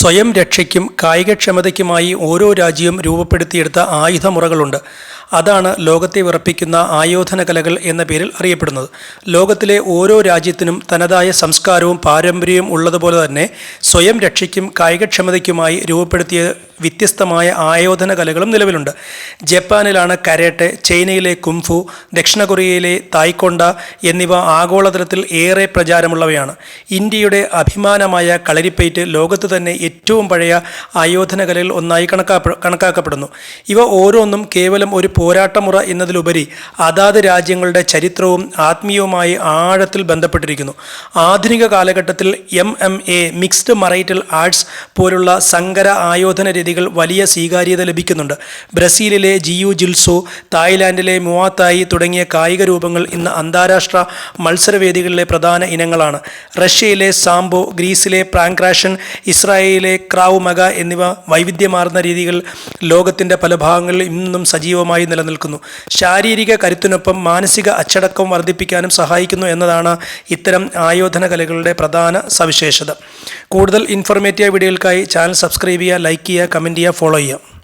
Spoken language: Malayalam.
സ്വയം രക്ഷയ്ക്കും കായികക്ഷമതയ്ക്കുമായി ഓരോ രാജ്യവും രൂപപ്പെടുത്തിയെടുത്ത ആയുധമുറകളുണ്ട്. അതാണ് ലോകത്തെ വിറപ്പിക്കുന്ന ആയോധന കലകൾ എന്ന പേരിൽ അറിയപ്പെടുന്നത്. ലോകത്തിലെ ഓരോ രാജ്യത്തിനും തനതായ സംസ്കാരവും പാരമ്പര്യവും ഉള്ളതുപോലെ തന്നെ സ്വയം രക്ഷയ്ക്കും കായികക്ഷമതയ്ക്കുമായി രൂപപ്പെടുത്തിയ വ്യത്യസ്തമായ ആയോധന കലകളും നിലവിലുണ്ട്. ജപ്പാനിലാണ് കരാട്ടെ, ചൈനയിലെ കുംഫു, ദക്ഷിണ കൊറിയയിലെ തായ്ക്കൊണ്ട എന്നിവ ആഗോളതലത്തിൽ ഏറെ പ്രചാരമുള്ളവയാണ്. ഇന്ത്യയുടെ അഭിമാനമായ കളരിപ്പയറ്റ് ലോകത്ത് തന്നെ ഏറ്റവും പഴയ ആയോധന കലയിൽ ഒന്നായി കണക്കാക്കപ്പെടുന്നു. ഇവ ഓരോന്നും കേവലം ഒരു പോരാട്ടമുറ എന്നതിലുപരി അതാത് രാജ്യങ്ങളുടെ ചരിത്രവും ആത്മീയവുമായി ആഴത്തിൽ ബന്ധപ്പെട്ടിരിക്കുന്നു. ആധുനിക കാലഘട്ടത്തിൽ MMA മിക്സ്ഡ് മറൈറ്റൽ ആർട്സ് പോലുള്ള സങ്കര ആയോധന രീതികൾ വലിയ സ്വീകാര്യത ലഭിക്കുന്നുണ്ട്. ബ്രസീലിലെ ജിയു ജിൽസു, തായ്ലാൻഡിലെ മുവാത്തായി തുടങ്ങിയ കായിക രൂപങ്ങൾ ഇന്ന് അന്താരാഷ്ട്ര മത്സരവേദികളിലെ പ്രധാന ഇനങ്ങളാണ്. റഷ്യയിലെ സാംബോ, ഗ്രീസിലെ പ്രാങ്ക്രാഷൻ, ഇസ്രായേലിലെ ക്രാവ് മഗ എന്നിവ വൈവിധ്യമാർന്ന രീതികൾ ലോകത്തിൻ്റെ പല ഭാഗങ്ങളിൽ ഇന്നും സജീവമായി നിലനിൽക്കുന്നു. ശാരീരിക കരുത്തിനൊപ്പം മാനസിക അച്ചടക്കം വർദ്ധിപ്പിക്കാനും സഹായിക്കുന്നു എന്നതാണ് ഇത്തരം ആയോധന കലകളുടെ പ്രധാന സവിശേഷത. കൂടുതൽ ഇൻഫോർമേറ്റീവ് വീഡിയോകൾക്കായി ചാനൽ സബ്സ്ക്രൈബ് ചെയ്യുക, ലൈക്ക് ചെയ്യുക, കമൻറ്റ് ചെയ്യുക, ഫോളോ ചെയ്യുക.